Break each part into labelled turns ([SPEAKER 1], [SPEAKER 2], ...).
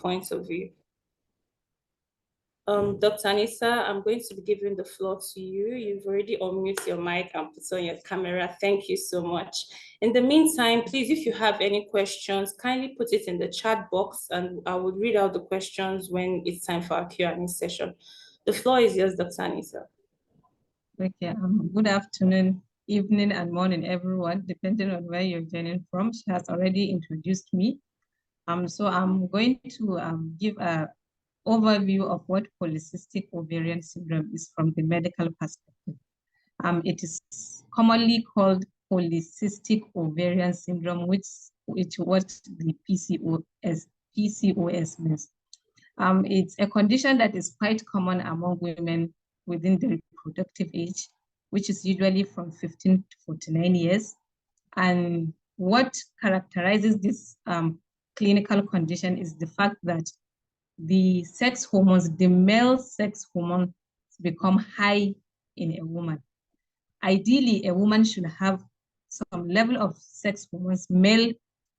[SPEAKER 1] points of view. Dr. Anissa, I'm going to be giving the floor to you. You've already unmuted your mic and put on your camera. Thank you so much. In the meantime, please, if you have any questions, kindly put it in the chat box and I will read out the questions when it's time for our Q&A session. The floor is yours, Dr. Anissa.
[SPEAKER 2] Okay, good afternoon, evening, and morning, everyone, depending on where you're joining from. She has already introduced me. So I'm going to give an overview of what polycystic ovarian syndrome is from the medical perspective. It is commonly called polycystic ovarian syndrome, which what the PCOS means. It's a condition that is quite common among women within the reproductive age, which is usually from 15 to 49 years. And what characterizes this clinical condition is the fact that the sex hormones, the male sex hormones become high in a woman. Ideally, a woman should have some level of sex hormones, male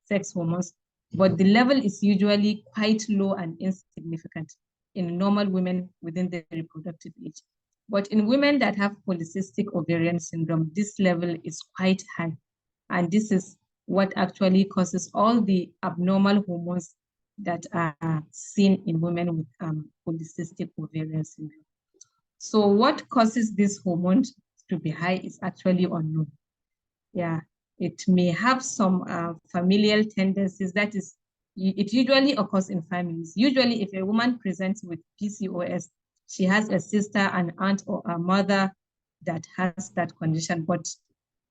[SPEAKER 2] sex hormones, but the level is usually quite low and insignificant in normal women within the reproductive age. But in women that have polycystic ovarian syndrome, this level is quite high. And this is what actually causes all the abnormal hormones that are seen in women with polycystic ovarian syndrome. So what causes this hormone to be high is actually unknown. Yeah, it may have some familial tendencies. That is, it usually occurs in families. Usually, if a woman presents with PCOS, she has a sister, an aunt, or a mother that has that condition. But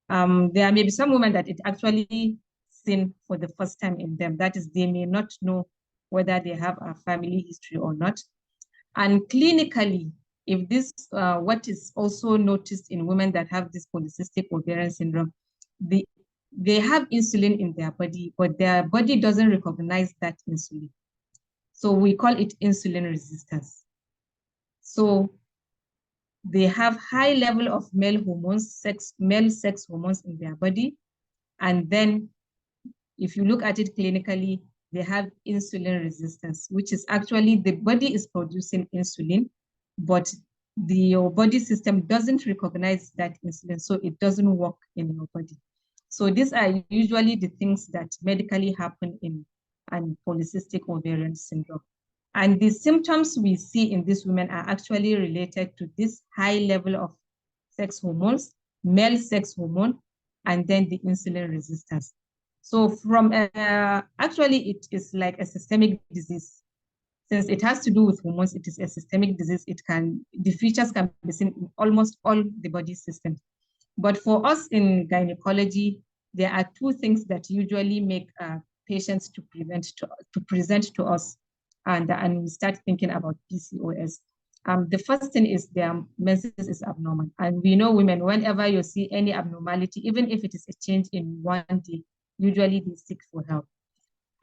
[SPEAKER 2] there may be some women that it actually seen for the first time in them. That is, they may not know whether they have a family history or not. And clinically, if this, what is also noticed in women that have this polycystic ovarian syndrome, they have insulin in their body, but their body doesn't recognize that insulin. So we call it insulin resistance. So they have high level of male hormones, male sex hormones in their body. And then if you look at it clinically, they have insulin resistance, which is actually the body is producing insulin, but your body system doesn't recognize that insulin, so it doesn't work in your body. So these are usually the things that medically happen in polycystic ovarian syndrome. And the symptoms we see in these women are actually related to this high level of sex hormones, male sex hormone, and then the insulin resistance. So from actually, it is like a systemic disease. Since it has to do with hormones, it is a systemic disease. The features can be seen in almost all the body systems. But for us in gynecology, there are two things that usually make patients to present to us, and we start thinking about PCOS. The first thing is their menses is abnormal. And we know women, whenever you see any abnormality, even if it is a change in one day, usually they seek for help.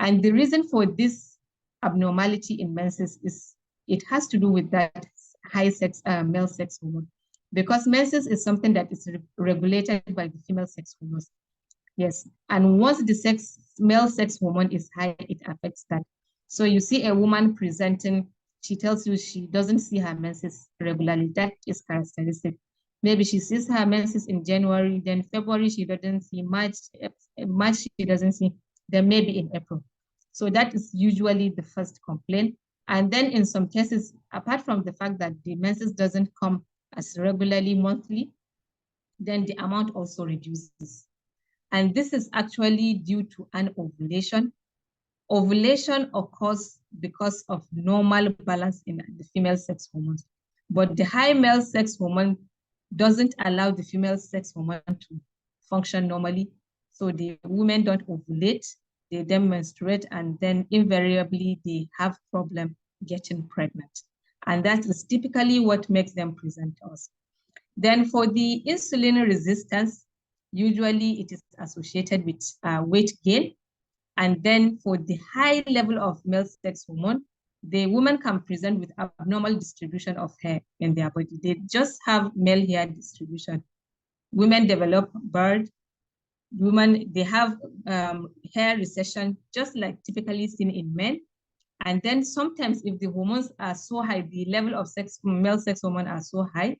[SPEAKER 2] And the reason for this abnormality in menses is it has to do with that high male sex hormone, because menses is something that is regulated by the female sex hormones. Yes, and once the male sex hormone is high, it affects that. So you see a woman presenting, she tells you she doesn't see her menses regularly. That is characteristic. Maybe she sees her menses in January, then February she doesn't see, March she doesn't see, then maybe in April. So that is usually the first complaint. And then in some cases, apart from the fact that the menses doesn't come as regularly monthly, then the amount also reduces. And this is actually due to an ovulation. Ovulation occurs because of normal balance in the female sex hormones. But the high male sex hormone doesn't allow the female sex hormone to function normally. So the women don't ovulate, they then menstruate, and then invariably they have problem getting pregnant. And that is typically what makes them present to us. Then for the insulin resistance, usually it is associated with weight gain. And then for the high level of male sex hormone, the woman can present with abnormal distribution of hair in their body. They just have male hair distribution. Women develop bald. Women, they have hair recession, just like typically seen in men. And then sometimes if the hormones are so high, the level of male sex hormone are so high,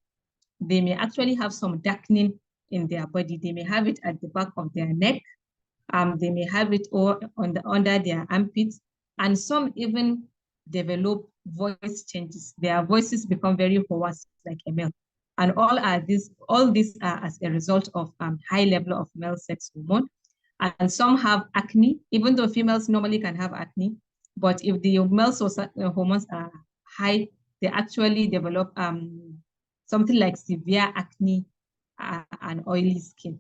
[SPEAKER 2] they may actually have some darkening in their body. They may have it at the back of their neck. They may have it all under their armpits. And some even develop voice changes. Their voices become very hoarse like a male. And all these are as a result of high level of male sex hormone. And some have acne, even though females normally can have acne. But if the male hormones are high, they actually develop something like severe acne and oily skin.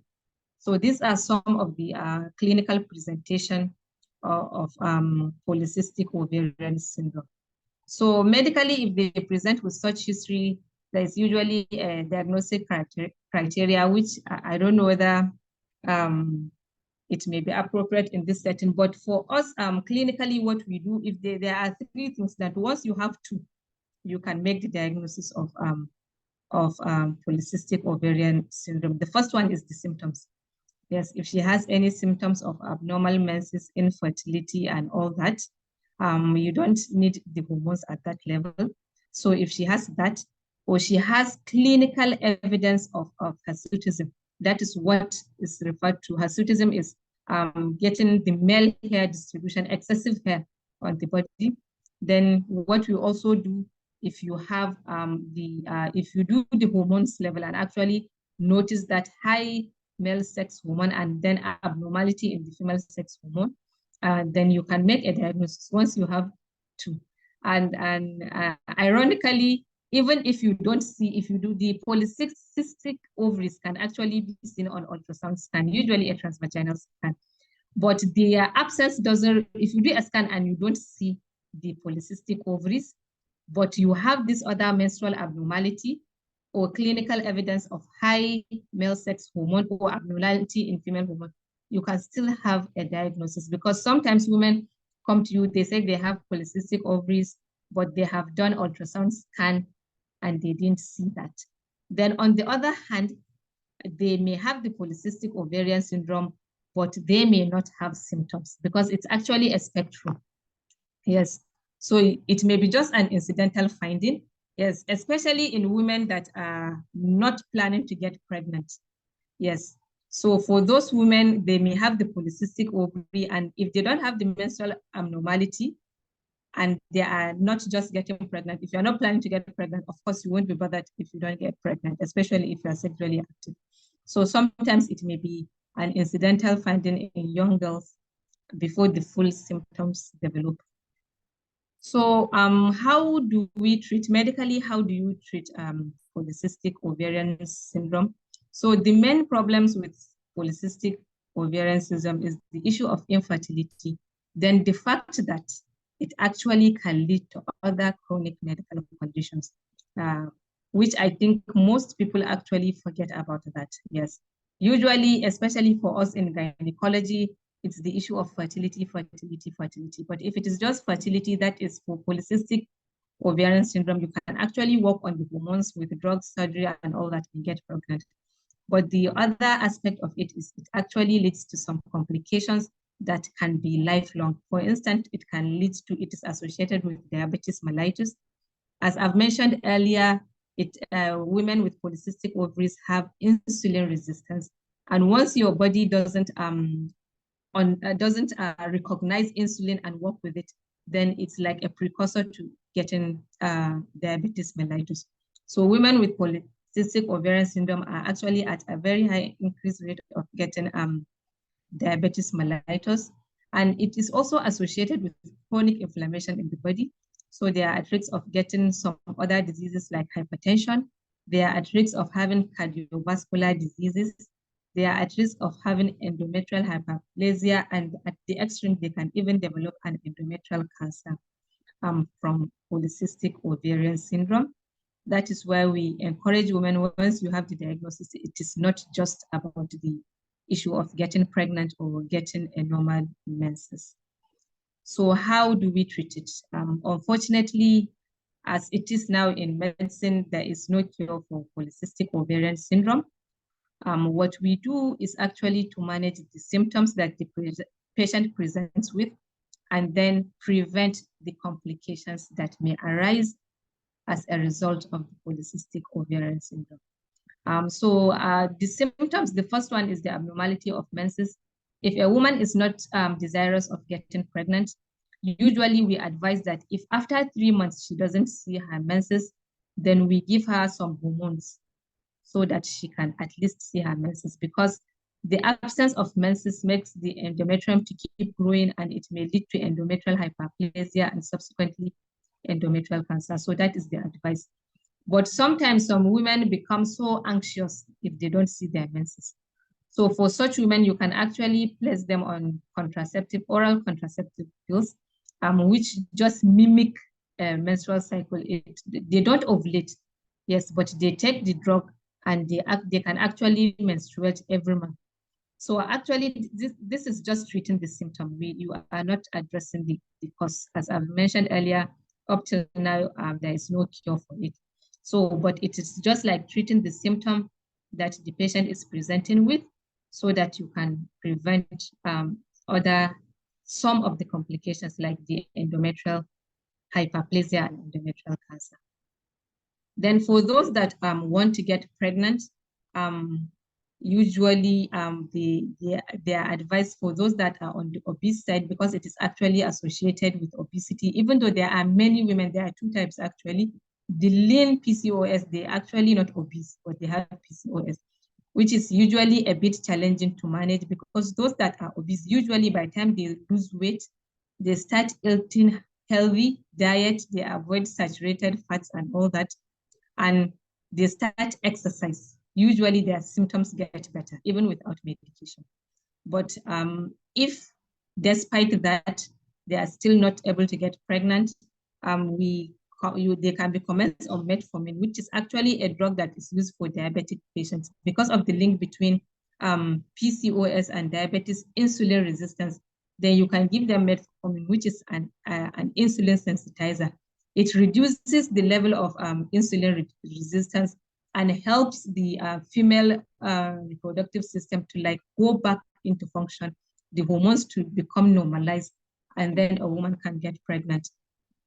[SPEAKER 2] So these are some of the clinical presentation of polycystic ovarian syndrome. So medically, if they present with such history, there's usually a diagnostic criteria, which I don't know whether it may be appropriate in this setting. But for us, clinically, what we do, if there are three things that once you have two, you can make the diagnosis of polycystic ovarian syndrome. The first one is the symptoms. Yes, if she has any symptoms of abnormal menses, infertility, and all that, you don't need the hormones at that level. So if she has that, or she has clinical evidence of hirsutism, that is what is referred to. Hirsutism is getting the male hair distribution, excessive hair on the body. Then what we also do, if you have if you do the hormones level and actually notice that high male sex hormone and then abnormality in the female sex hormone, then you can make a diagnosis once you have two. And ironically, even if you don't see, if you do the polycystic ovaries can actually be seen on ultrasound scan, usually a transvaginal scan. But their absence doesn't, if you do a scan and you don't see the polycystic ovaries, but you have this other menstrual abnormality or clinical evidence of high male sex hormone or abnormality in female hormone, you can still have a diagnosis, because sometimes women come to you, they say they have polycystic ovaries, but they have done ultrasound scan and they didn't see that. Then on the other hand, they may have the polycystic ovarian syndrome, but they may not have symptoms because it's actually a spectrum. Yes, so it may be just an incidental finding. Yes, especially in women that are not planning to get pregnant. Yes, so for those women, they may have the polycystic ovary, and if they don't have the menstrual abnormality and they are not just getting pregnant, if you're not planning to get pregnant, of course, you won't be bothered if you don't get pregnant, especially if you're sexually active. So sometimes it may be an incidental finding in young girls before the full symptoms develop. So how do we treat medically? How do you treat polycystic ovarian syndrome? So the main problems with polycystic ovarian syndrome is the issue of infertility, then the fact that it actually can lead to other chronic medical conditions, which I think most people actually forget about that. Yes, usually, especially for us in gynecology, it's the issue of fertility. But if it is just fertility that is for polycystic ovarian syndrome, you can actually work on the hormones with drugs, surgery, and all that and get pregnant. But the other aspect of it is it actually leads to some complications that can be lifelong. For instance, it is associated with diabetes mellitus. As I've mentioned earlier, women with polycystic ovaries have insulin resistance. And once your body doesn't recognize insulin and work with it, then it's like a precursor to getting diabetes mellitus. So women with polycystic ovarian syndrome are actually at a very high increased rate of getting diabetes mellitus. And it is also associated with chronic inflammation in the body. So they are at risk of getting some other diseases like hypertension. They are at risk of having cardiovascular diseases. They are at risk of having endometrial hyperplasia, and at the extreme, they can even develop an endometrial cancer from polycystic ovarian syndrome. That is why we encourage women, once you have the diagnosis, it is not just about the issue of getting pregnant or getting a normal menses. So how do we treat it? Unfortunately, as it is now in medicine, there is no cure for polycystic ovarian syndrome. What we do is actually to manage the symptoms that the patient presents with. and then prevent the complications that may arise as a result of the polycystic ovarian syndrome. The symptoms, the first one is the abnormality of menses. If a woman is not desirous of getting pregnant, usually we advise that if after 3 months she doesn't see her menses, then we give her some hormones so that she can at least see her menses, because the absence of menses makes the endometrium to keep growing, and it may lead to endometrial hyperplasia and subsequently endometrial cancer. So that is the advice. But sometimes some women become so anxious if they don't see their menses. So for such women, you can actually place them on oral contraceptive pills, which just mimic a menstrual cycle. They don't ovulate, yes, but they take the drug and they can actually menstruate every month. So actually, this is just treating the symptom. You are not addressing the cause. As I've mentioned earlier, up till now, there is no cure for it. So, but it is just like treating the symptom that the patient is presenting with, so that you can prevent some of the complications like the endometrial hyperplasia and endometrial cancer. Then for those that want to get pregnant, usually they are advised for those that are on the obese side, because it is actually associated with obesity. Even though there are many women, there are two types actually. The lean PCOS, they're actually not obese, but they have PCOS, which is usually a bit challenging to manage, because those that are obese, usually by the time they lose weight, they start eating healthy diet, they avoid saturated fats and all that, and they start exercise. Usually their symptoms get better, even without medication. But if despite that, they are still not able to get pregnant, they can be commenced on metformin, which is actually a drug that is used for diabetic patients. Because of the link between PCOS and diabetes insulin resistance, then you can give them metformin, which is an insulin sensitizer. It reduces the level of insulin resistance and helps the female reproductive system to go back into function, the hormones to become normalized, and then a woman can get pregnant.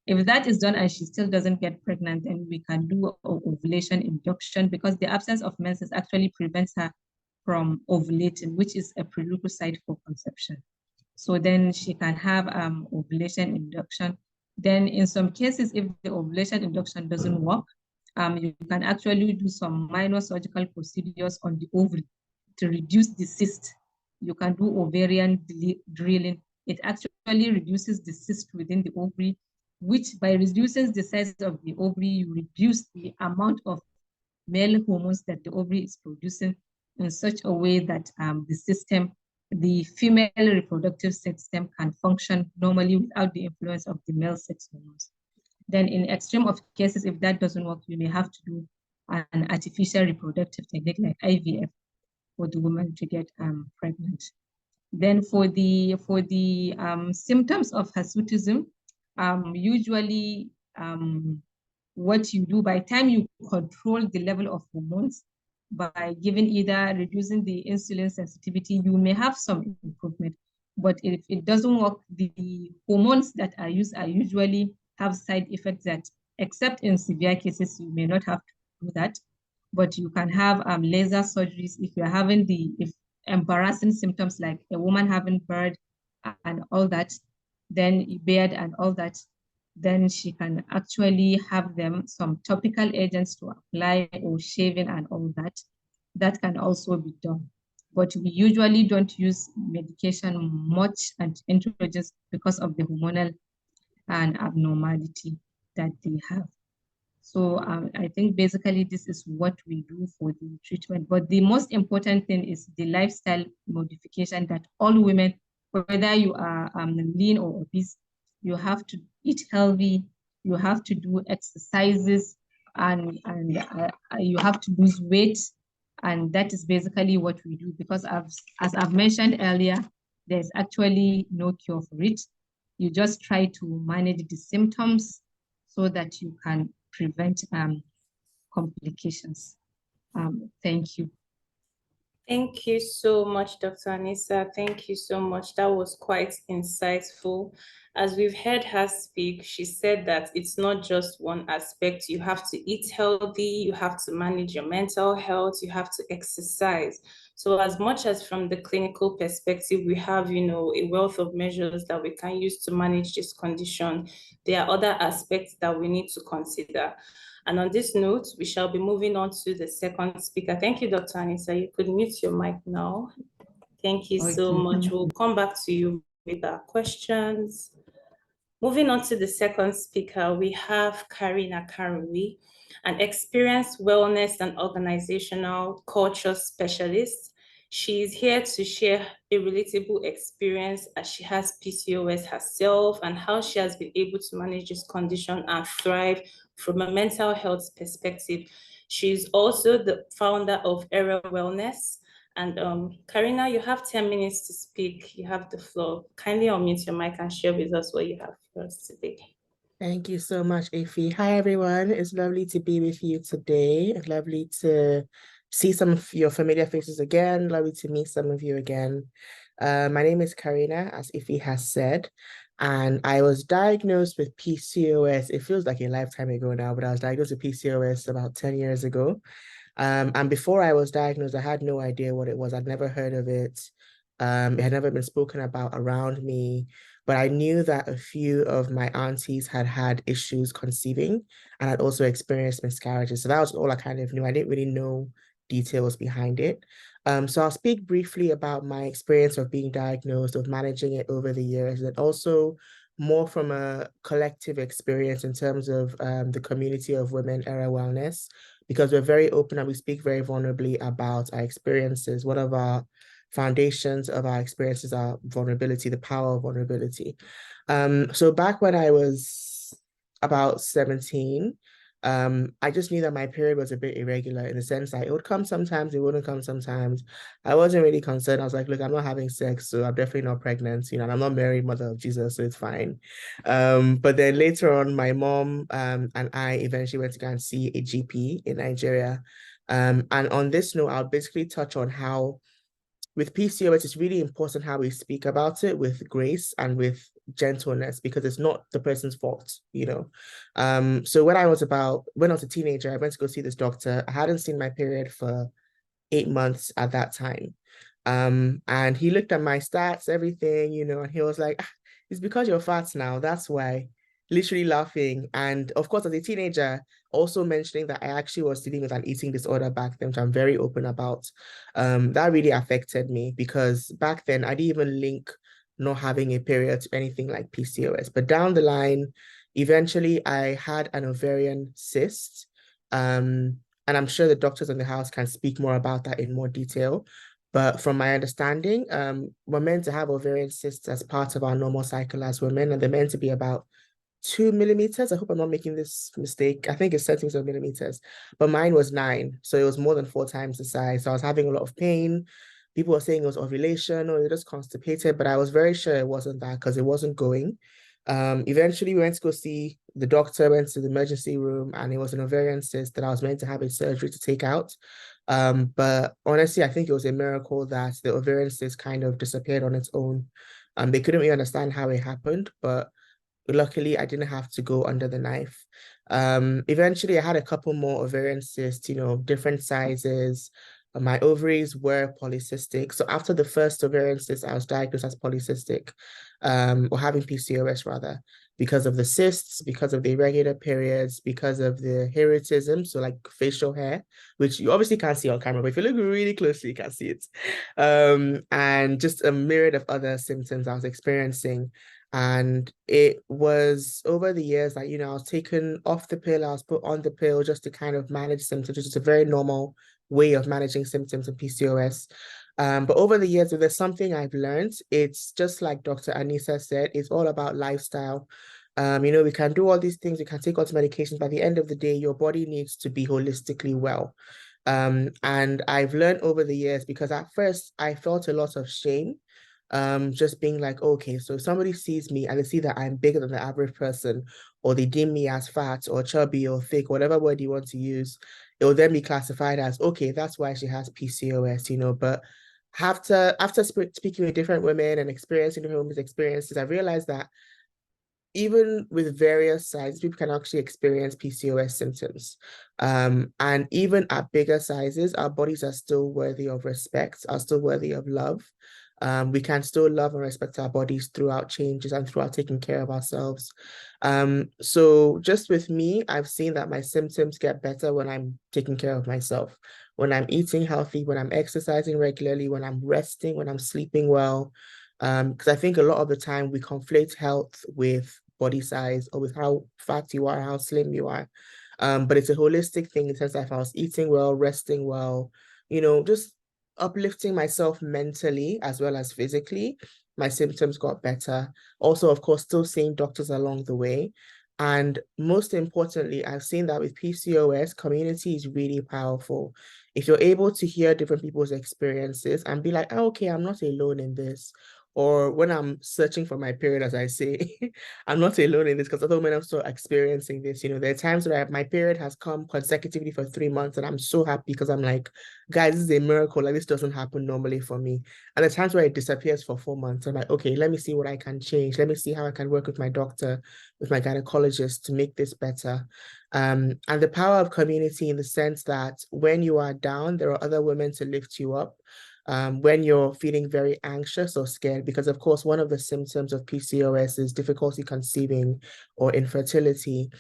[SPEAKER 2] If that is done and she still doesn't get pregnant, then we can do ovulation induction, because the absence of menses actually prevents her from ovulating, which is a prerequisite for conception. So then she can have ovulation induction. Then in some cases, if the ovulation induction doesn't work, you can actually do some minor surgical procedures on the ovary to reduce the cyst. You can do ovarian drilling. It actually reduces the cyst within the ovary, which by reducing the size of the ovary, you reduce the amount of male hormones that the ovary is producing in such a way that the female reproductive system can function normally without the influence of the male sex hormones. Then in extreme of cases, if that doesn't work, you may have to do an artificial reproductive technique like IVF for the woman to get pregnant. Then for the symptoms of hirsutism, usually what you do by the time you control the level of hormones by giving either reducing the insulin sensitivity, you may have some improvement. But if it doesn't work, the hormones that are used are usually have side effects that, except in severe cases, you may not have to do that. But you can have laser surgeries if you're having embarrassing symptoms like a woman having beard and all that, then beard and all that, then she can actually have them some topical agents to apply, or shaving and all that. That can also be done. But we usually don't use medication much and androgens because of the hormonal and abnormality that they have. So I think basically this is what we do for the treatment. But the most important thing is the lifestyle modification that all women, whether you are lean or obese, you have to eat healthy, you have to do exercises, and you have to lose weight. And that is basically what we do, because as I've mentioned earlier, there's actually no cure for it. You just try to manage the symptoms so that you can prevent complications. Thank you.
[SPEAKER 1] Thank you so much, Dr. Anissa. Thank you so much. That was quite insightful. As we've heard her speak, she said that it's not just one aspect. You have to eat healthy, you have to manage your mental health, you have to exercise. So as much as from the clinical perspective, we have, a wealth of measures that we can use to manage this condition, there are other aspects that we need to consider. And on this note, we shall be moving on to the second speaker. Thank you, Dr. Anissa. You could mute your mic now. Thank you so
[SPEAKER 2] Okay,
[SPEAKER 1] much.
[SPEAKER 2] thank
[SPEAKER 1] We'll
[SPEAKER 2] you.
[SPEAKER 1] come back to you with our questions. Moving on to the second speaker, we have Karina Karui, an experienced wellness and organizational culture specialist. She is here to share a relatable experience as she has PCOS herself and how she has been able to manage this condition and thrive from a mental health perspective. She's also the founder of Era Wellness. And Karina, you have 10 minutes to speak. You have the floor. Kindly unmute your mic and share with us what you have for us today.
[SPEAKER 3] Thank you so much, Ify. Hi, everyone. It's lovely to be with you today. It's lovely to see some of your familiar faces again. Lovely to meet some of you again. My name is Karina, as Ify has said, and I was diagnosed with PCOS. It feels like a lifetime ago now, but I was diagnosed with PCOS about 10 years ago. And before I was diagnosed, I had no idea what it was. I'd never heard of it. It had never been spoken about around me, but I knew that a few of my aunties had had issues conceiving and had also experienced miscarriages. So that was all I kind of knew. I didn't really know details behind it. So I'll speak briefly about my experience of being diagnosed, of managing it over the years, and also more from a collective experience in terms of the community of women, Era Wellness, because we're very open and we speak very vulnerably about our experiences. One of our foundations of our experiences are vulnerability, the power of vulnerability. So back when I was about 17, I just knew that my period was a bit irregular in the sense that it would come sometimes, it wouldn't come sometimes. I wasn't really concerned. I was like, look, I'm not having sex, so I'm definitely not pregnant, and I'm not Mary, mother of Jesus, so it's fine. But then later on, my mom and I eventually went to go and see a GP in Nigeria. And on this note, I'll basically touch on how with PCOS, it's really important how we speak about it with grace and with gentleness because it's not the person's fault. So when I was a teenager, I went to go see this doctor. I hadn't seen my period for 8 months at that time. And he looked at my stats, everything, and he was like, it's because you're fat now. That's why. Literally laughing. And of course, as a teenager, also mentioning that I actually was dealing with an eating disorder back then, which I'm very open about. That really affected me because back then I didn't even link not having a period to anything like PCOS. But down the line, eventually I had an ovarian cyst. And I'm sure the doctors in the house can speak more about that in more detail. But from my understanding, we're meant to have ovarian cysts as part of our normal cycle as women, and they're meant to be about 2 millimeters. I hope I'm not making this mistake. I think it's centimeters or millimeters, but mine was 9. So it was more than 4 times the size. So I was having a lot of pain. People were saying it was ovulation or they're just constipated, but I was very sure it wasn't that because it wasn't going. Eventually we went to go see the doctor, went to the emergency room, and it was an ovarian cyst that I was meant to have a surgery to take out. But honestly, I think it was a miracle that the ovarian cyst kind of disappeared on its own. They couldn't really understand how it happened, but luckily I didn't have to go under the knife. Eventually I had a couple more ovarian cysts, different sizes. My ovaries were polycystic. So after the first ovarian cyst, I was diagnosed as polycystic, or having PCOS rather, because of the cysts, because of the irregular periods, because of the hirsutism, so like facial hair, which you obviously can't see on camera, but if you look really closely, you can see it. And just a myriad of other symptoms I was experiencing. And it was over the years that, I was taken off the pill, I was put on the pill just to kind of manage symptoms, which is a very normal way of managing symptoms of PCOS. But over the years, if there's something I've learned, it's just like Dr. Anissa said, it's all about lifestyle. We can do all these things, we can take all these medications, but at the end of the day, your body needs to be holistically well. And I've learned over the years because at first I felt a lot of shame, just being like, okay, so if somebody sees me and they see that I'm bigger than the average person, or they deem me as fat or chubby or thick, whatever word you want to use, it will then be classified as, okay, that's why she has PCOS, but after speaking with different women and experiencing different women's experiences, I realized that even with various sizes, people can actually experience PCOS symptoms. And even at bigger sizes, our bodies are still worthy of respect, are still worthy of love. We can still love and respect our bodies throughout changes and throughout taking care of ourselves. So just with me, I've seen that my symptoms get better when I'm taking care of myself, when I'm eating healthy, when I'm exercising regularly, when I'm resting, when I'm sleeping well. Because I think a lot of the time we conflate health with body size or with how fat you are, how slim you are. But it's a holistic thing in the sense that if I was eating well, resting well, just uplifting myself mentally as well as physically, my symptoms got better. Also, of course, still seeing doctors along the way. And most importantly, I've seen that with PCOS, community is really powerful. If you're able to hear different people's experiences and be like, oh, okay, I'm not alone in this. Or when I'm searching for my period, as I say, I'm not alone in this because other women are also experiencing this. There are times where my period has come consecutively for 3 months, and I'm so happy because I'm like, guys, this is a miracle. Like, this doesn't happen normally for me. And the times where it disappears for 4 months, I'm like, okay, let me see what I can change. Let me see how I can work with my doctor, with my gynecologist to make this better. And the power of community in the sense that when you are down, there are other women to lift you up. When you're feeling very anxious or scared, because of course, one of the symptoms of PCOS is difficulty conceiving or infertility.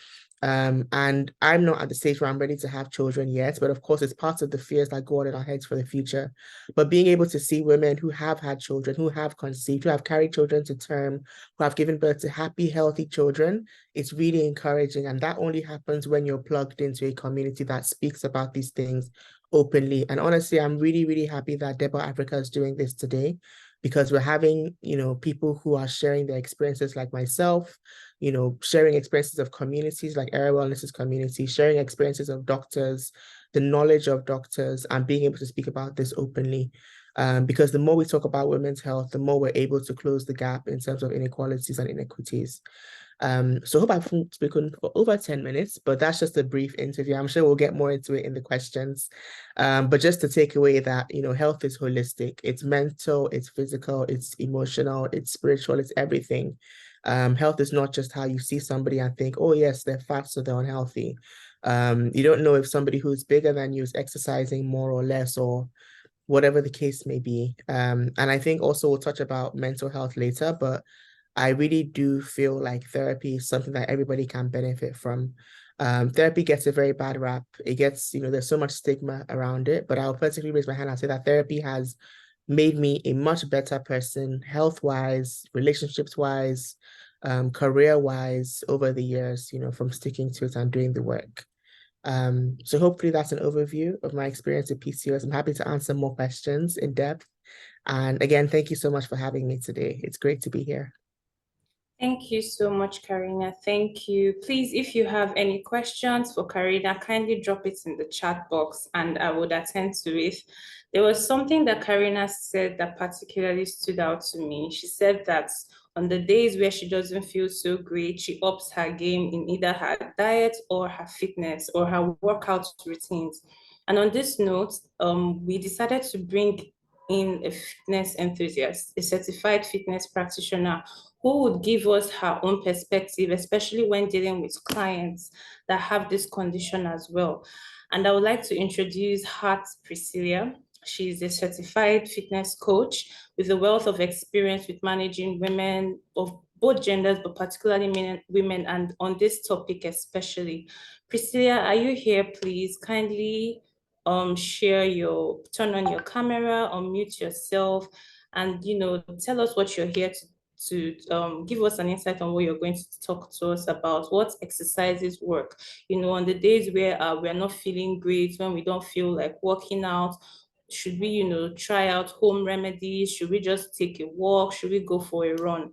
[SPEAKER 3] And I'm not at the stage where I'm ready to have children yet, but of course, it's part of the fears that go on in our heads for the future. But being able to see women who have had children, who have conceived, who have carried children to term, who have given birth to happy, healthy children, it's really encouraging. And that only happens when you're plugged into a community that speaks about these things openly. And honestly, I'm really, really happy that Debo Africa is doing this today because we're having, people who are sharing their experiences like myself, sharing experiences of communities like Area Wellness's community, sharing experiences of doctors, the knowledge of doctors, and being able to speak about this openly. Because the more we talk about women's health, the more we're able to close the gap in terms of inequalities and inequities. So I hope I've spoken for over 10 minutes, but that's just a brief interview. I'm sure we'll get more into it in the questions. But just to take away that, health is holistic. It's mental, it's physical, it's emotional, it's spiritual, it's everything. Health is not just how you see somebody and think, oh yes, they're fat, so they're unhealthy. You don't know if somebody who's bigger than you is exercising more or less or whatever the case may be. And I think also we'll touch about mental health later, but I really do feel like therapy is something that everybody can benefit from. Therapy gets a very bad rap. It gets, there's so much stigma around it, but I'll personally raise my hand and say that therapy has made me a much better person, health-wise, relationships-wise, career-wise over the years, from sticking to it and doing the work. So hopefully that's an overview of my experience with PCOS. I'm happy to answer more questions in depth. And again, thank you so much for having me today. It's great to be here.
[SPEAKER 1] Thank you so much, Karina. Thank you. Please, if you have any questions for Karina, kindly drop it in the chat box and I would attend to it. There was something that Karina said that particularly stood out to me. She said that on the days where she doesn't feel so great, she ups her game in either her diet or her fitness or her workout routines. And on this note, we decided to bring in a fitness enthusiast, a certified fitness practitioner who would give us her own perspective, especially when dealing with clients that have this condition as well. And I would like to introduce her, Priscilla. She's a certified fitness coach with a wealth of experience with managing women of both genders, but particularly women, and on this topic especially. Priscilla, are you here? Please kindly turn on your camera, unmute yourself, and tell us what you're here to give us an insight on what you're going to talk to us about, what exercises work, on the days where we're not feeling great, when we don't feel like working out. Should we, try out home remedies? Should we just take a walk? Should we go for a run?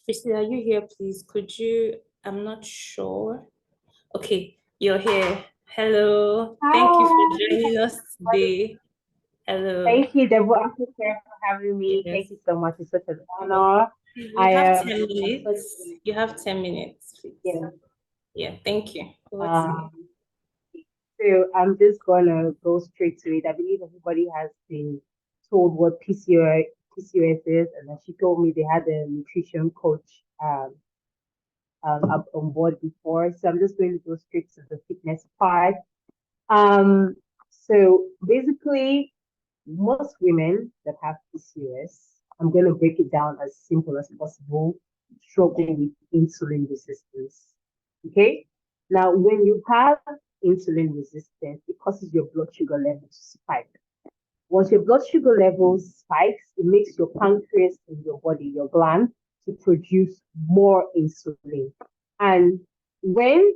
[SPEAKER 1] Priscilla, are you here, please? Could you, I'm not sure. Okay, you're here. Hello. Thank you for joining us today. Hello.
[SPEAKER 4] Thank you, Deborah, for having me.
[SPEAKER 1] Yes.
[SPEAKER 4] Thank you so much. It's such an honor.
[SPEAKER 1] You have 10 minutes. You have 10 minutes, please.
[SPEAKER 4] Yeah.
[SPEAKER 1] Yeah, thank you. Over to you.
[SPEAKER 4] So I'm just gonna go straight to it. I believe everybody has been told what PCOS is, and then she told me they had a nutrition coach up on board before. So I'm just going to go straight to the fitness part. So basically, most women that have PCOS, I'm going to break it down as simple as possible, struggling with insulin resistance. Okay? Now, when you have insulin resistance, it causes your blood sugar level to spike. Once your blood sugar level spikes, it makes your pancreas in your body, your gland, to produce more insulin. And when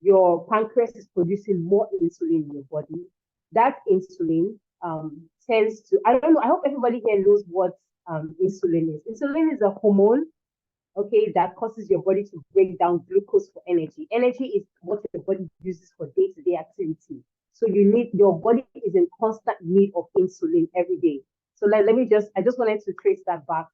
[SPEAKER 4] your pancreas is producing more insulin in your body, that insulin tends to, I don't know, I hope everybody here knows what insulin is. Insulin is a hormone, okay, that causes your body to break down glucose for energy. Energy is what your body uses for day-to-day activity. So your body is in constant need of insulin every day. So let me I just wanted to trace that back,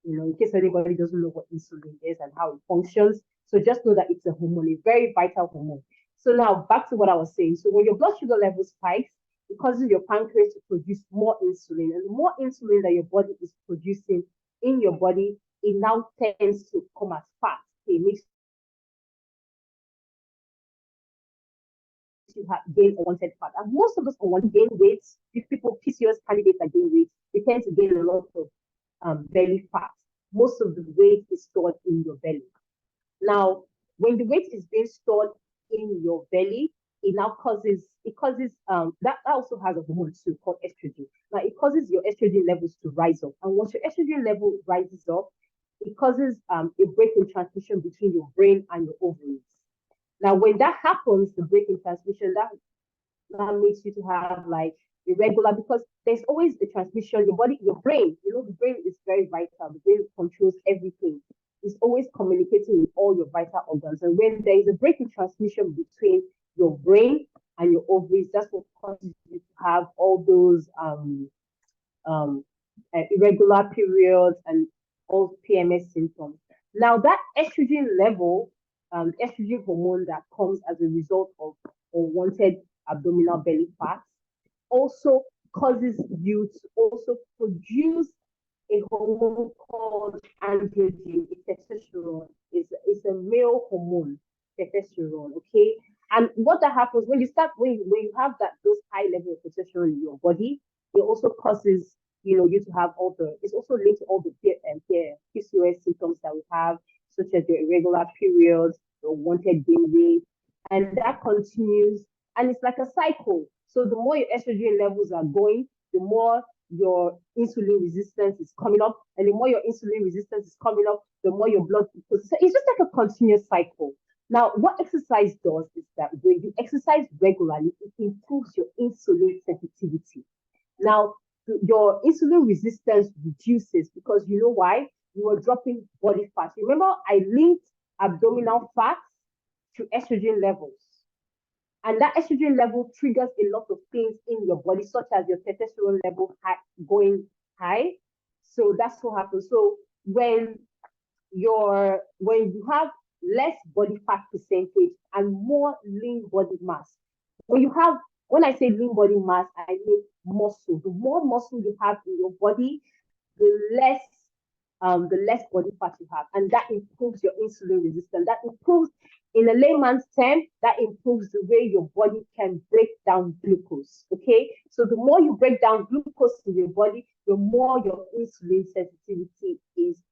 [SPEAKER 4] in case anybody doesn't know what insulin is and how it functions. So just know that it's a hormone, a very vital hormone. So now back to what I was saying. So when your blood sugar level spikes, it causes your pancreas to produce more insulin. And the more insulin that your body is producing in your body, it now tends to come as fat. It makes you gain unwanted fat. And most of us unwanted gain weight. If people, PCOS candidates that gain weight, they tend to gain a lot of belly fat. Most of the weight is stored in your belly. Now, when the weight is being stored in your belly, it now causes that also has a hormone too called estrogen. Now it causes your estrogen levels to rise up, and once your estrogen level rises up, it causes a break in transmission between your brain and your ovaries. Now, when that happens, the break in transmission, that makes you to have like irregular, because there's always the transmission. Your brain, the brain is very vital. The brain controls everything. It's always communicating with all your vital organs. And when there is a break in transmission between your brain and your ovaries, that's what causes you to have all those irregular periods and all PMS symptoms. Now, that estrogen level, estrogen hormone that comes as a result of unwanted abdominal belly fat, also causes you to also produce a hormone called androgen, testosterone. It's a male hormone, testosterone, okay? And what that happens when you have those high level of testosterone in your body, it also causes you to have it's also linked to all the PCOS symptoms that we have, such as your irregular periods, the unwanted gain weight, and that continues, and it's like a cycle. So the more your estrogen levels are going, the more your insulin resistance is coming up, and the more your insulin resistance is coming up, the more your blood glucose. It's just like a continuous cycle. Now, what exercise does is that when you exercise regularly, it improves your insulin sensitivity. Now, your insulin resistance reduces because you know why? You are dropping body fat. Remember, I linked abdominal fat to estrogen levels. And that estrogen level triggers a lot of things in your body, such as your testosterone level going high. So that's what happens. So when you have less body fat percentage and more lean body mass, when I say lean body mass, I mean muscle. The more muscle you have in your body, the less body fat you have, and that improves your insulin resistance. That improves, in a layman's term, that improves the way your body can break down glucose. Okay, so the more you break down glucose in your body, the more your insulin sensitivity is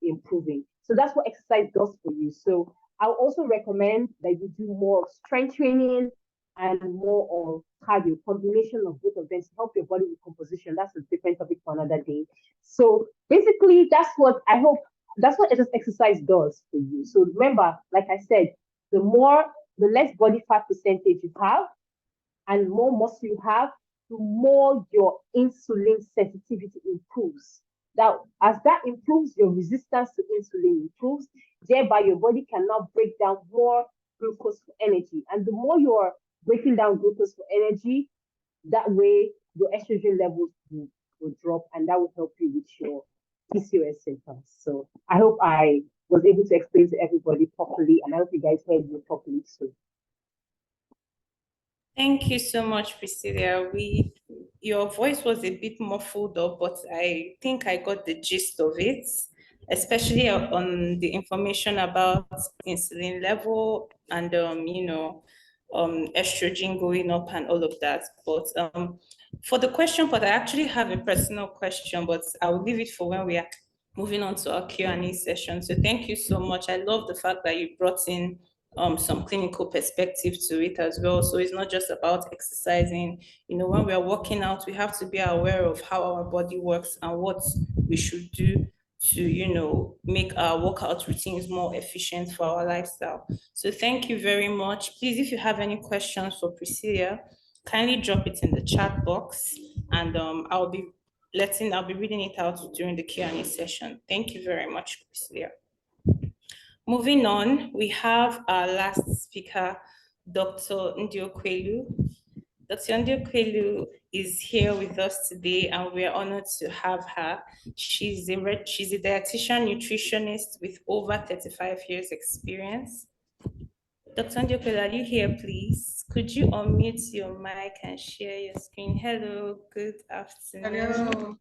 [SPEAKER 4] improving. So that's what exercise does for you. So I'll also recommend that you do more of strength training and more of cardio, combination of both of them to help your body recomposition. That's a different topic for another day. So basically, that's what exercise does for you. So remember, like I said, the less body fat percentage you have and more muscle you have, the more your insulin sensitivity improves. Now, as that improves, your resistance to insulin improves, thereby your body can now break down more glucose for energy. And the more you're breaking down glucose for energy, that way your estrogen levels will drop, and that will help you with your PCOS symptoms. So I hope I was able to explain to everybody properly, and I hope you guys heard me properly too.
[SPEAKER 1] Thank you so much, Priscilla. Your voice was a bit muffled up, but I think I got the gist of it, especially on the information about insulin level and estrogen going up and all of that. But for the question, but I actually have a personal question, but I'll leave it for when we are moving on to our Q&A session. So thank you so much. I love the fact that you brought in some clinical perspective to it as well. So it's not just about exercising. When we are working out, we have to be aware of how our body works and what we should do to, make our workout routines more efficient for our lifestyle. So thank you very much. Please, if you have any questions for Priscilla, kindly drop it in the chat box, and I'll be reading it out during the Q&A session. Thank you very much, Priscilla. Moving on, we have our last speaker, Dr. Ndiokwelu. Dr. Ndiokwelu is here with us today, and we are honored to have her. She's a dietitian nutritionist with over 35 years experience. Dr. Ndiokwelu, are you here, please? Could you unmute your mic and share your screen? Hello, good afternoon.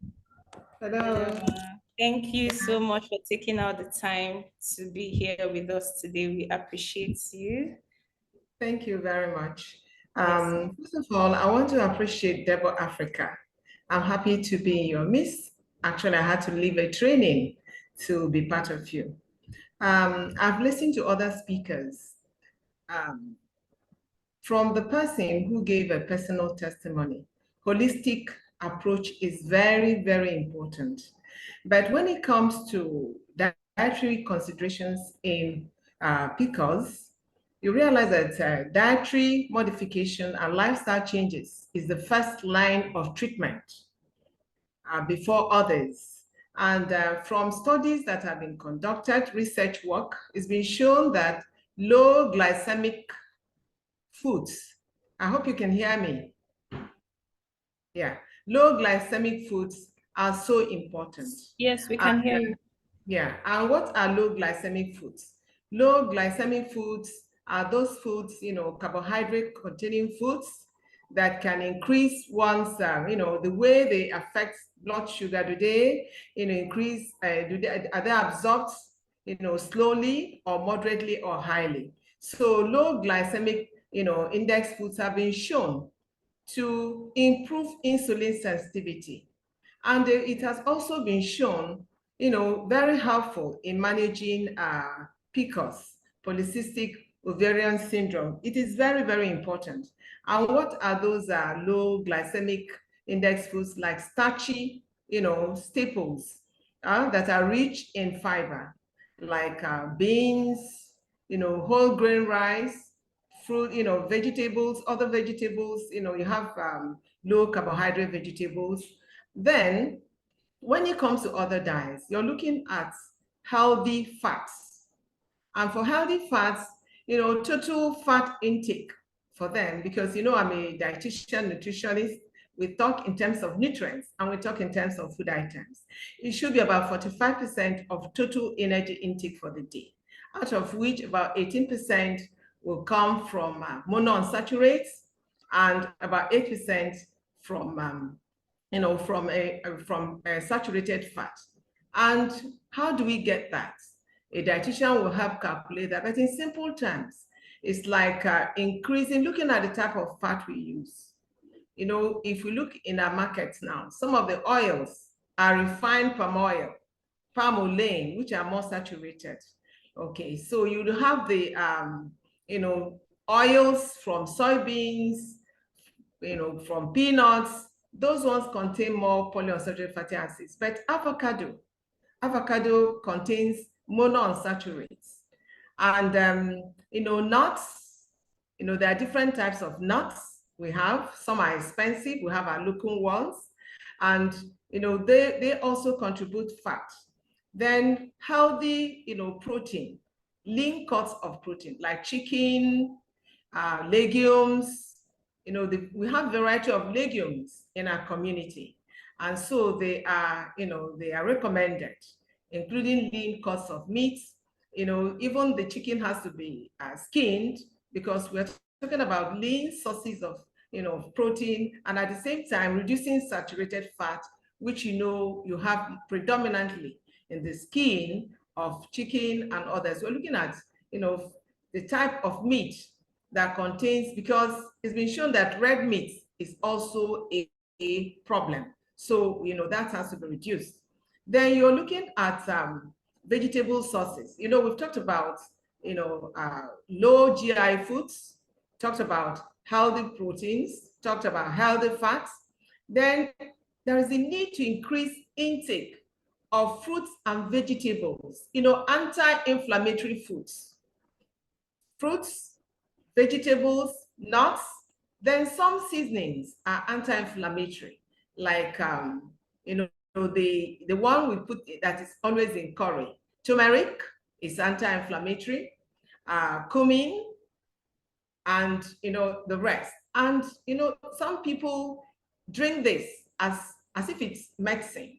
[SPEAKER 5] Hello.
[SPEAKER 1] Thank you so much for taking out the time to be here with us today. We appreciate you.
[SPEAKER 5] Thank you very much. First of all, I want to appreciate Debo Africa. I'm happy to be in your midst. Actually, I had to leave a training to be part of you. I've listened to other speakers. From the person who gave a personal testimony, holistic approach is very, very important. But when it comes to dietary considerations in PCOS, you realize that dietary modification and lifestyle changes is the first line of treatment before others. And from studies that have been conducted, research work, it's been shown that low glycemic foods, I hope you can hear me. Yeah, low glycemic foods are so important.
[SPEAKER 1] Yes, we can hear you.
[SPEAKER 5] Yeah, and what are low glycemic foods? Low glycemic foods are those foods, carbohydrate containing foods that can increase one's, the way they affect blood sugar. Do they, increase, are they absorbed, slowly or moderately or highly? So low glycemic, index foods have been shown to improve insulin sensitivity. And it has also been shown, very helpful in managing PCOS, polycystic ovarian syndrome. It is very, very important. And what are those low glycemic index foods like starchy, staples that are rich in fiber, like beans, whole grain rice, fruit, vegetables, other vegetables, you have low carbohydrate vegetables. Then when it comes to other diets, you're looking at healthy fats. And for healthy fats, total fat intake for them, because I'm a dietitian, nutritionist, we talk in terms of nutrients and we talk in terms of food items. It should be about 45% of total energy intake for the day, out of which about 18% will come from monounsaturates and about 8% from from saturated fat. And how do we get that? A dietitian will help calculate that, but in simple terms, it's like looking at the type of fat we use. If we look in our markets now, some of the oils are refined palm oil, palm olein, which are more saturated. Okay, so you have the oils from soybeans, from peanuts. Those ones contain more polyunsaturated fatty acids, but avocado contains monounsaturates. And nuts, there are different types of nuts. We have some are expensive. We have our local ones, and they also contribute fat. Then healthy, protein, lean cuts of protein like chicken, legumes. We have a variety of legumes in our community, and so they are recommended, including lean cuts of meat. Even the chicken has to be skinned, because we're talking about lean sources of protein, and at the same time reducing saturated fat, which you have predominantly in the skin of chicken and others. We're looking at the type of meat that contains, because it's been shown that red meat is also a problem. So that has to be reduced. Then you're looking at vegetable sources. We've talked about low GI foods, talked about healthy proteins, talked about healthy fats. Then there is a need to increase intake of fruits and vegetables, anti-inflammatory foods, fruits, vegetables, nuts. Then some seasonings are anti-inflammatory, like the one we put that is always in curry. Turmeric is anti-inflammatory, cumin, and the rest. And some people drink this as if it's medicine.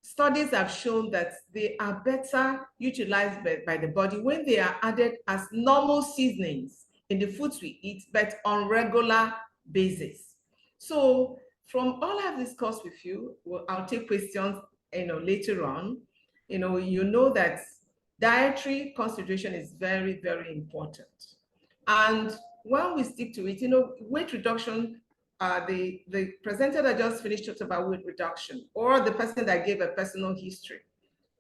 [SPEAKER 5] Studies have shown that they are better utilized by the body when they are added as normal seasonings in the foods we eat, but on regular basis. So from all I've discussed with you, I'll take questions later on. You know that dietary consideration is very, very important. And when we stick to it, weight reduction, the presenter that just finished talked about weight reduction, or the person that gave a personal history.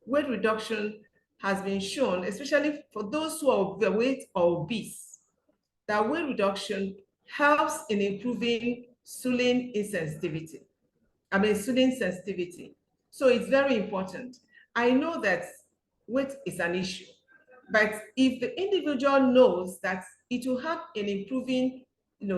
[SPEAKER 5] Weight reduction has been shown, especially for those who are overweight or obese, that weight reduction helps in improving insulin sensitivity. So it's very important. I know that weight is an issue, but if the individual knows that it will help in improving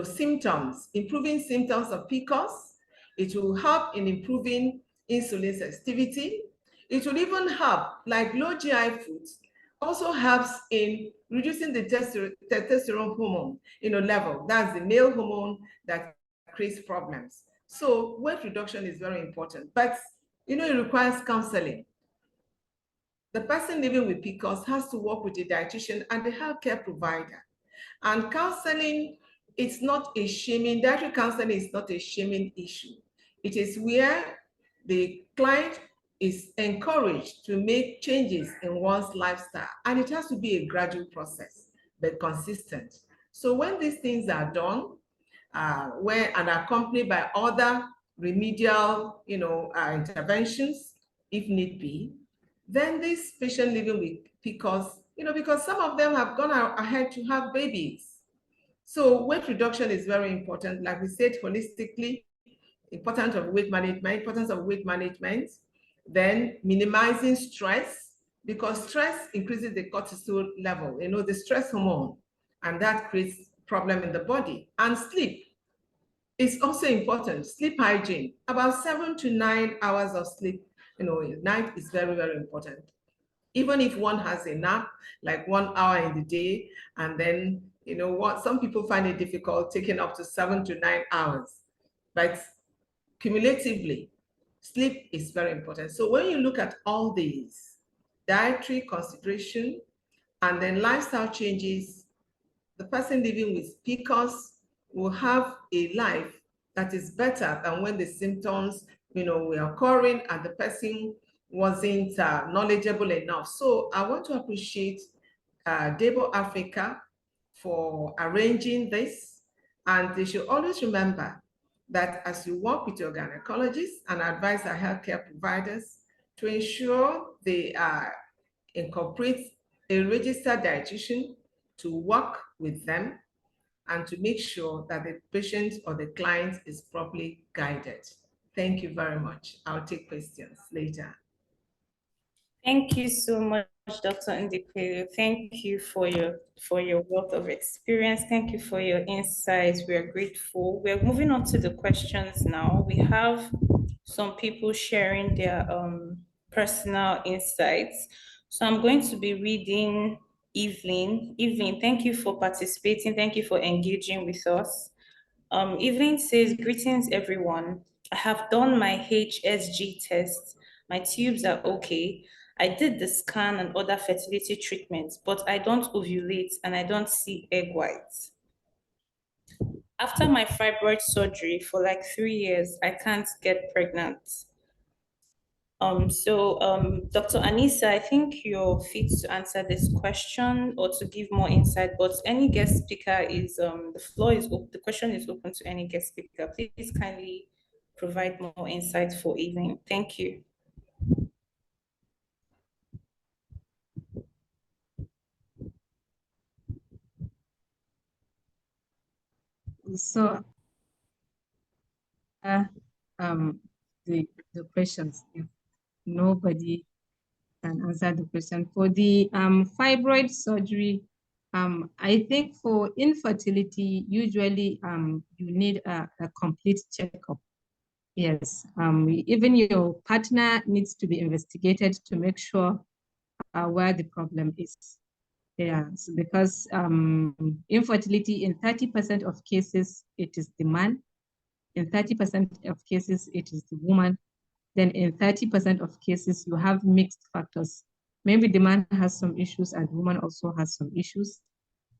[SPEAKER 5] symptoms of PCOS, it will help in improving insulin sensitivity. It will even help, like low GI foods, also helps in reducing the testosterone hormone level. That's the male hormone that creates problems. So weight reduction is very important, but it requires counseling. The person living with PCOS has to work with a dietitian and the healthcare provider. And counseling, it's not a shaming, dietary counseling is not a shaming issue. It is where the client is encouraged to make changes in one's lifestyle. And it has to be a gradual process, but consistent. So when these things are done, and accompanied by other remedial, interventions, if need be, then this patient living with PCOS, because some of them have gone ahead to have babies. So weight reduction is very important. Like we said, holistically, importance of weight management, then minimizing stress, because stress increases the cortisol level, the stress hormone, and that creates problem in the body. And sleep is also important. Sleep hygiene, about 7 to 9 hours of sleep, at night is very, very important. Even if one has a nap, like 1 hour in the day, and then, some people find it difficult taking up to 7 to 9 hours. But cumulatively, sleep is very important. So when you look at all these, dietary consideration, and then lifestyle changes, the person living with PCOS will have a life that is better than when the symptoms, were occurring and the person wasn't knowledgeable enough. So I want to appreciate Debo Africa for arranging this. And they should always remember that as you work with your gynecologist and advise our healthcare providers to ensure they incorporate a registered dietitian to work with them and to make sure that the patient or the client is properly guided. Thank you very much. I'll take questions later.
[SPEAKER 1] Thank you so much, Dr. Ndikwe. Thank you for your wealth of experience. Thank you for your insights. We are grateful. We are moving on to the questions now. We have some people sharing their personal insights. So I'm going to be reading Evelyn. Evelyn, thank you for participating. Thank you for engaging with us. Evelyn says, greetings, everyone. I have done my HSG test. My tubes are okay. I did the scan and other fertility treatments, but I don't ovulate and I don't see egg whites. After my fibroid surgery for like 3 years, I can't get pregnant. Dr. Anissa, I think you're fit to answer this question or to give more insight, but any guest speaker is, the floor is open, the question is open to any guest speaker. Please kindly provide more insight for evening. Thank you.
[SPEAKER 2] So, the questions, if nobody can answer the question. For the fibroid surgery, I think for infertility, usually you need a complete checkup. Yes, even your partner needs to be investigated to make sure where the problem is. Yeah, so because infertility in 30% of cases, it is the man. In 30% of cases, it is the woman. Then in 30% of cases, you have mixed factors. Maybe the man has some issues and the woman also has some issues.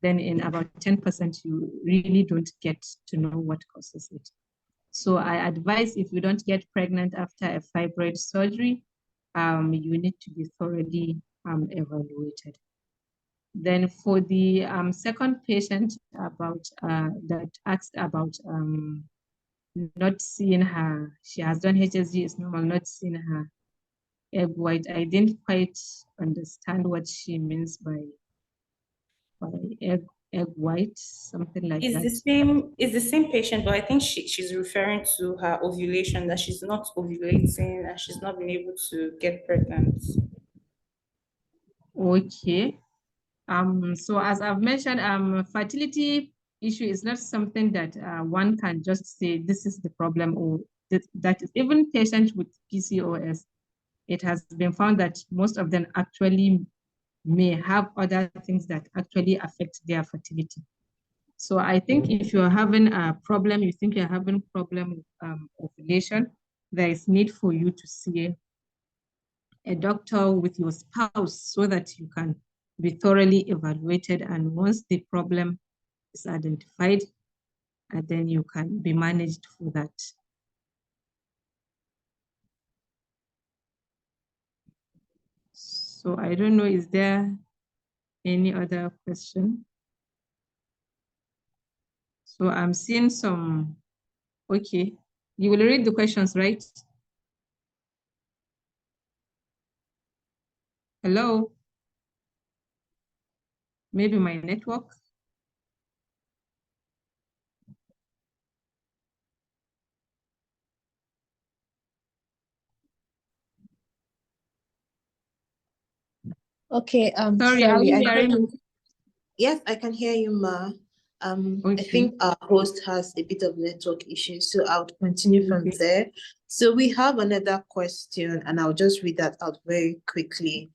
[SPEAKER 2] Then in about 10%, you really don't get to know what causes it. So I advise if you don't get pregnant after a fibroid surgery, you need to be thoroughly evaluated. Then for the second patient about that asked about not seeing her, she has done HSG, is normal, not seeing her egg white. I didn't quite understand what she means by egg white, something like that.
[SPEAKER 1] It's the same patient, but I think she's referring to her ovulation, that she's not ovulating and she's not been able to get pregnant.
[SPEAKER 2] Okay. So as I've mentioned, fertility issue is not something that one can just say this is the problem, or that even patients with PCOS, it has been found that most of them actually may have other things that actually affect their fertility. So I think if you're having a problem, you think you're having a problem with ovulation, there is need for you to see a doctor with your spouse so that you can be thoroughly evaluated. And once the problem is identified, then you can be managed for that. So I don't know, is there any other question? So I'm seeing some, okay. You will read the questions, right? Hello? Maybe my network?
[SPEAKER 6] Okay,
[SPEAKER 2] Sorry, are you hearing me?
[SPEAKER 6] Yes, I can hear you, Ma.
[SPEAKER 2] Okay.
[SPEAKER 6] I think our host has a bit of network issues, so I'll continue from there. So we have another question, and I'll just read that out very quickly.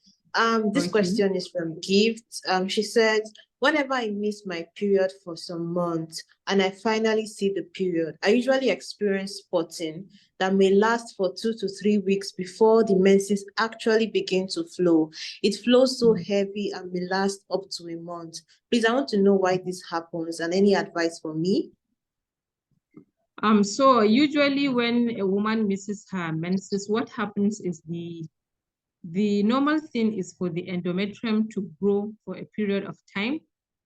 [SPEAKER 6] This question is from Gift. She said, whenever I miss my period for some months and I finally see the period, I usually experience spotting that may last for 2 to 3 weeks before the menses actually begin to flow. It flows so heavy and may last up to a month. Please, I want to know why this happens and any advice for me.
[SPEAKER 2] So usually when a woman misses her menses, what happens is the normal thing is for the endometrium to grow for a period of time.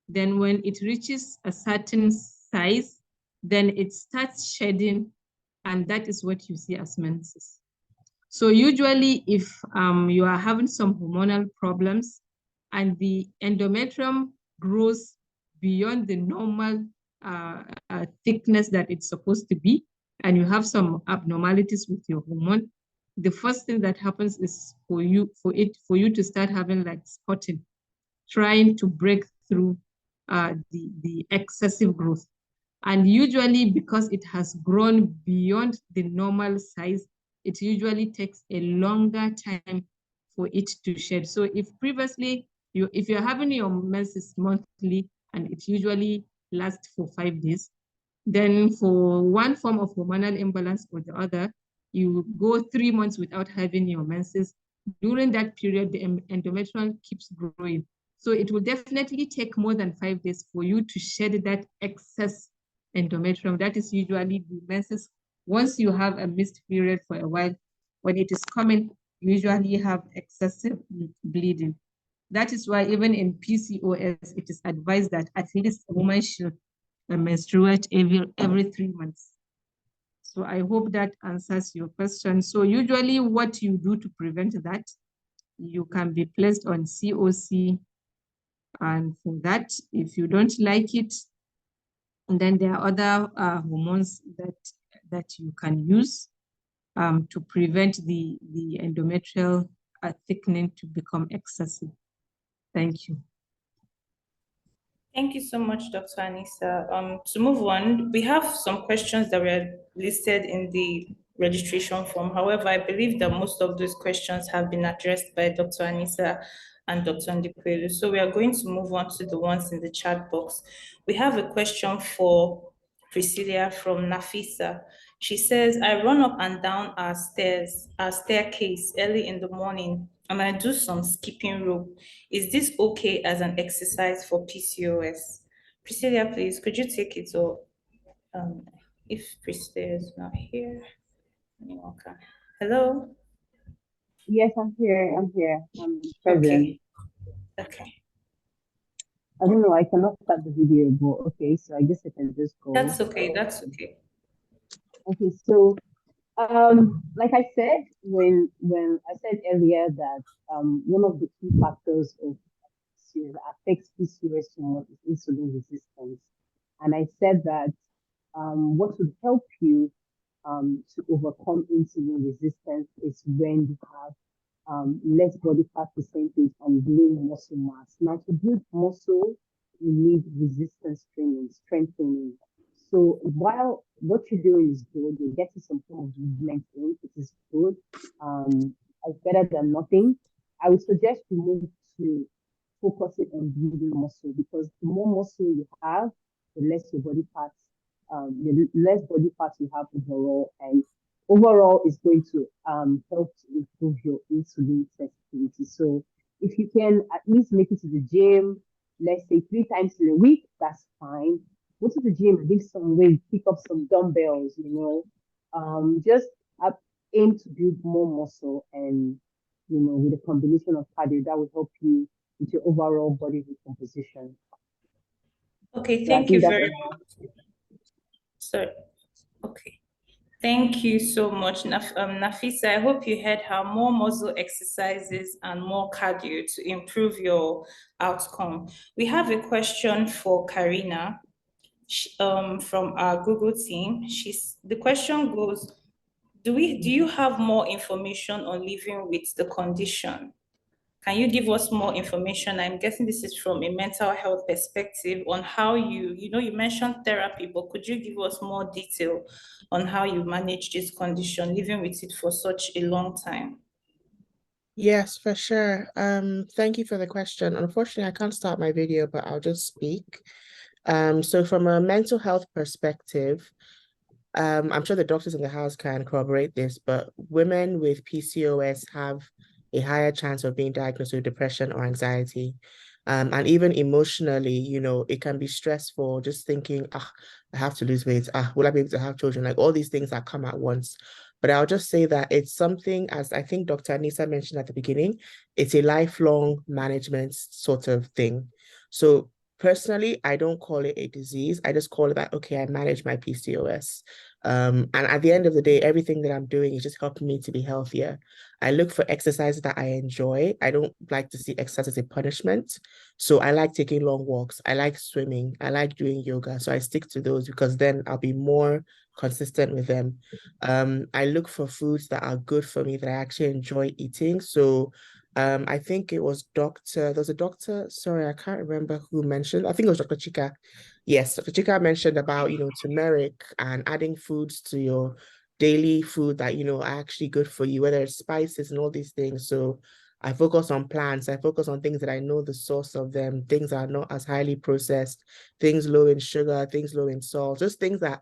[SPEAKER 2] Then when it reaches a certain size, then it starts shedding, and that is what you see as menses. So usually if you are having some hormonal problems and the endometrium grows beyond the normal thickness that it's supposed to be, and you have some abnormalities with your hormone, the first thing that happens is for you to start having like spotting, trying to break through the excessive growth. And usually because it has grown beyond the normal size, it usually takes a longer time for it to shed. So if previously, if you're having your menses monthly and it usually lasts for 5 days, then for one form of hormonal imbalance or the other, you go 3 months without having your menses. During that period, the endometrium keeps growing. So it will definitely take more than 5 days for you to shed that excess endometrium. That is usually the menses. Once you have a missed period for a while, when it is coming, you usually have excessive bleeding. That is why even in PCOS, it is advised that at least a woman should menstruate every 3 months. So I hope that answers your question. So usually what you do to prevent that, you can be placed on COC. And for that, if you don't like it, and then there are other hormones that you can use to prevent the endometrial thickening to become excessive. Thank you.
[SPEAKER 1] Thank you so much, Dr. Anissa. To move on, we have some questions that were listed in the registration form. However, I believe that most of those questions have been addressed by Dr. Anissa and Dr. Ndikwelu. So we are going to move on to the ones in the chat box. We have a question for Priscilla from Nafisa. She says, I run up and down our staircase early in the morning, and I do some skipping rope. Is this okay as an exercise for PCOS? Priscilla, please, could you take it? Or if Priscilla is not here, anyone can. Hello?
[SPEAKER 4] Yes, I'm here. I'm present.
[SPEAKER 1] Okay.
[SPEAKER 4] I don't know, I cannot start the video, but okay, so I guess I can just go.
[SPEAKER 1] That's okay.
[SPEAKER 4] Okay, so like I said, when I said earlier that one of the key factors of PCOS that affects PCOS so much is insulin resistance. And I said that what would help you to overcome insulin resistance is when you have less body fat percentage and lean muscle mass. Now, to build muscle, you need resistance training, strengthening. So while what you're doing is good, you're getting some form of movement in, it is good. It's better than nothing. I would suggest you move to focusing on building muscle, because the more muscle you have, the less your body fat, the less body fat you have overall, and overall is going to help to improve your insulin sensitivity. So if you can at least make it to the gym, let's say 3 times in a week, that's fine. Go to the gym, lift some weight, pick up some dumbbells, just aim to build more muscle, and with a combination of cardio, that will help you with your overall body recomposition.
[SPEAKER 1] Okay, thank you very much. Sorry. Okay. Thank you so much, Nafisa. I hope you heard how more muscle exercises and more cardio to improve your outcome. We have a question for Karina from our Google team. The question goes, do you have more information on living with the condition? Can you give us more information? I'm guessing this is from a mental health perspective on how you mentioned therapy, but could you give us more detail on how you manage this condition, living with it for such a long time?
[SPEAKER 3] Yes, for sure. Thank you for the question. Unfortunately, I can't start my video, but I'll just speak. So from a mental health perspective, I'm sure the doctors in the house can corroborate this, but women with PCOS have a higher chance of being diagnosed with depression or anxiety. And even emotionally, it can be stressful just thinking, I have to lose weight. Will I be able to have children? Like all these things that come at once. But I'll just say that it's something, as I think Dr. Anissa mentioned at the beginning, it's a lifelong management sort of thing. So personally, I don't call it a disease. I just call it that, okay, I manage my PCOS. And at the end of the day, everything that I'm doing is just helping me to be healthier. I look for exercises that I enjoy. I don't like to see exercise as a punishment. So I like taking long walks. I like swimming. I like doing yoga. So I stick to those because then I'll be more consistent with them. I look for foods that are good for me that I actually enjoy eating. So I think it was there's a doctor, sorry, I can't remember who mentioned, I think it was Dr. Chika. Yes, Dr. Chika mentioned about, turmeric and adding foods to your daily food that, are actually good for you, whether it's spices and all these things. So I focus on plants. I focus on things that I know the source of them, things that are not as highly processed, things low in sugar, things low in salt, just things that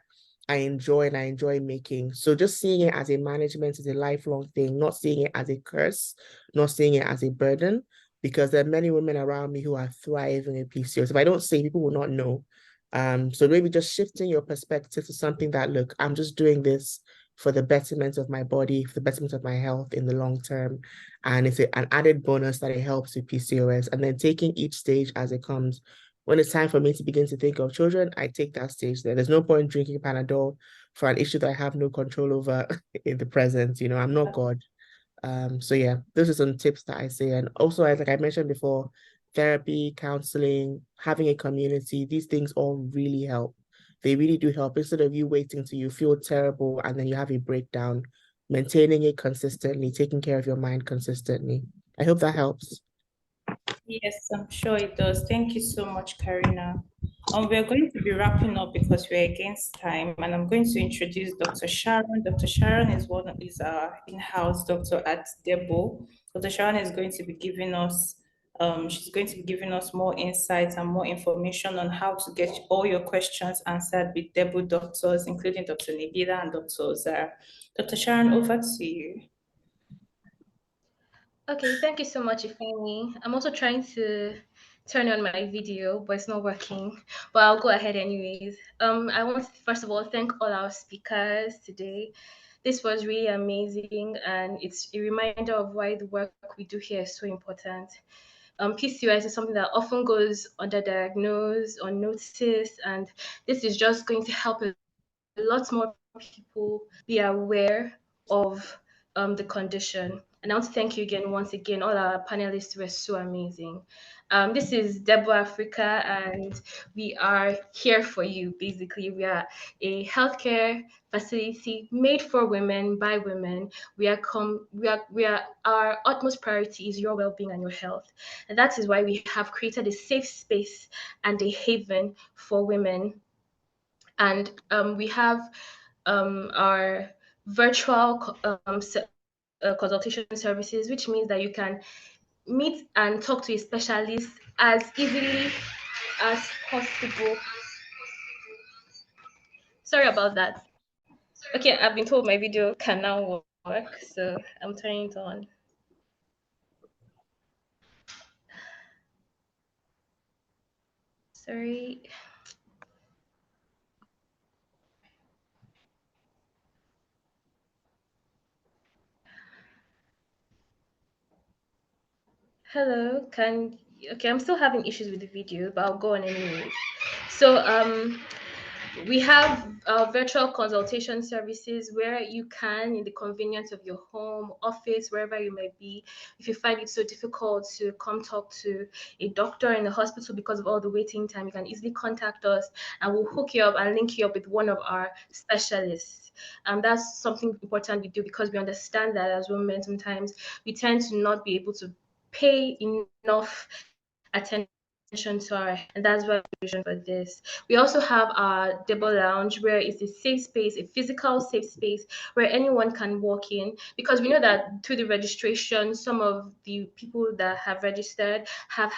[SPEAKER 3] I enjoy and I enjoy making. So just seeing it as a management is a lifelong thing, not seeing it as a curse, not seeing it as a burden, because there are many women around me who are thriving in PCOS. If I don't say, people will not know So maybe just shifting your perspective to something that, look, I'm just doing this for the betterment of my body, for the betterment of my health in the long term. And it's an added bonus that it helps with PCOS. And then taking each stage as it comes. When it's time for me to begin to think of children, I take that stage there. There's no point drinking Panadol for an issue that I have no control over in the present. You know, I'm not God. So yeah, those are some tips that I say. And also, as like I mentioned before, therapy, counseling, having a community, these things all really help. They really do help. Instead of you waiting till you feel terrible and then you have a breakdown, maintaining it consistently, taking care of your mind consistently. I hope that helps.
[SPEAKER 1] Yes, I'm sure it does. Thank you so much, Karina. We're going to be wrapping up because we're against time, and I'm going to introduce Dr. Sharon. Dr. Sharon is our in-house doctor at Debo. Dr. Sharon is going to be giving us she's going to be giving us more insights and more information on how to get all your questions answered with Debo doctors, including Dr. Nibila and Dr. Zara. Dr. Sharon, over to you.
[SPEAKER 7] Okay, thank you so much, Ifeanyi. I'm also trying to turn on my video, but it's not working. But I'll go ahead anyways. I want to first of all thank all our speakers today. This was really amazing, and it's a reminder of why the work we do here is so important. PCOS is something that often goes underdiagnosed, unnoticed, and this is just going to help a lot more people be aware of the condition. And I want to thank you again, once again, all our panelists were so amazing. This is Debo Africa, and we are here for you. Basically, we are a healthcare facility made for women by women. Our utmost priority is your well-being and your health, and that is why we have created a safe space and a haven for women. And we have our virtual consultation services, which means that you can meet and talk to a specialist as easily as possible. Sorry about that. Okay, I've been told my video can now work, so I'm turning it on. Sorry. Hello, okay, I'm still having issues with the video, but I'll go on anyways. So we have virtual consultation services where you can, in the convenience of your home, office, wherever you may be, if you find it so difficult to come talk to a doctor in the hospital because of all the waiting time, you can easily contact us and we'll hook you up and link you up with one of our specialists. That's something important we do because we understand that as women, sometimes we tend to not be able to pay enough attention to our, and that's why we vision for this. We also have our Debo Lounge, where it's a safe space, a physical safe space where anyone can walk in, because we know that through the registration, some of the people that have registered have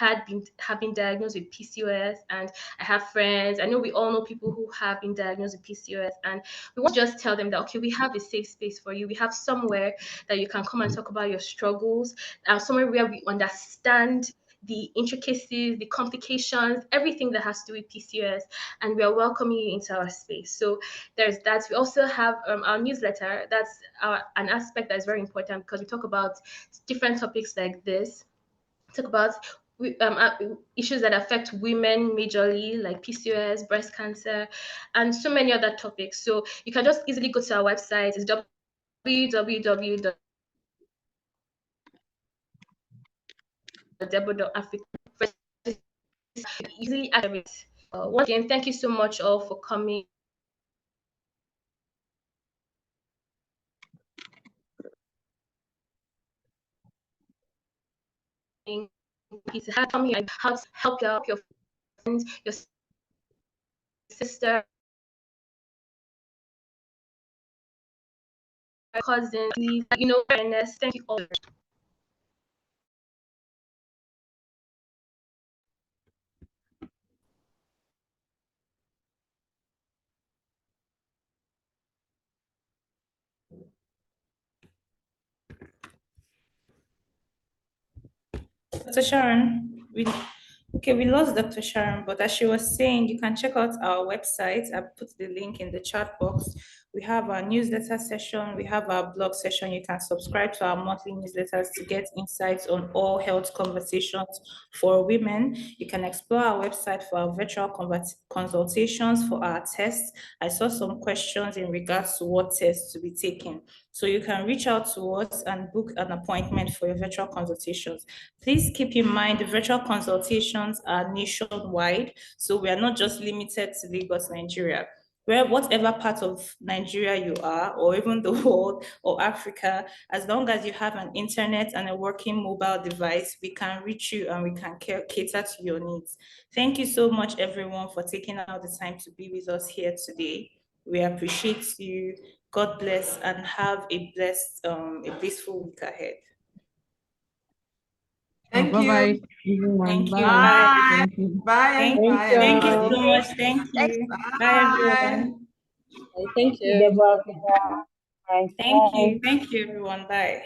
[SPEAKER 7] been diagnosed with PCOS, and I have friends. I know we all know people who have been diagnosed with PCOS, and we want to just tell them that okay, we have a safe space for you. We have somewhere that you can come and talk about your struggles, somewhere where we understand the intricacies, the complications, everything that has to do with PCOS, and we are welcoming you into our space. So there's that. We also have our newsletter. That's an aspect that is very important because we talk about different topics like this. Talk about issues that affect women majorly, like PCOS, breast cancer, and so many other topics. So you can just easily go to our website. It's www.debo.africa. Easily access. Once again, thank you so much all for coming. To come here and help your friends, your sister, cousin, please, awareness. Thank you all.
[SPEAKER 1] Dr. Sharon, Okay, we lost Dr. Sharon, but as she was saying, you can check out our website. I put the link in the chat box. We have our newsletter session. We have our blog session. You can subscribe to our monthly newsletters to get insights on all health conversations for women. You can explore our website for our virtual consultations for our tests. I saw some questions in regards to what tests to be taken. So you can reach out to us and book an appointment for your virtual consultations. Please keep in mind the virtual consultations are nationwide. So we are not just limited to Lagos, Nigeria. Where whatever part of Nigeria you are, or even the world or Africa, as long as you have an internet and a working mobile device, we can reach you and we can cater to your needs. Thank you so much, everyone, for taking out the time to be with us here today. We appreciate you. God bless and have a blissful week ahead.
[SPEAKER 5] Thank you.
[SPEAKER 2] Bye-bye, everyone.
[SPEAKER 1] Thank you.
[SPEAKER 2] Bye.
[SPEAKER 5] Bye.
[SPEAKER 2] Thank you.
[SPEAKER 5] Bye.
[SPEAKER 1] Thank
[SPEAKER 5] Bye,
[SPEAKER 1] you. Thank you
[SPEAKER 5] everybody.
[SPEAKER 1] so much. Thank you. Bye, everyone.
[SPEAKER 7] Thank you.
[SPEAKER 4] Deborah.
[SPEAKER 1] Thank you. Thank you, everyone. Bye.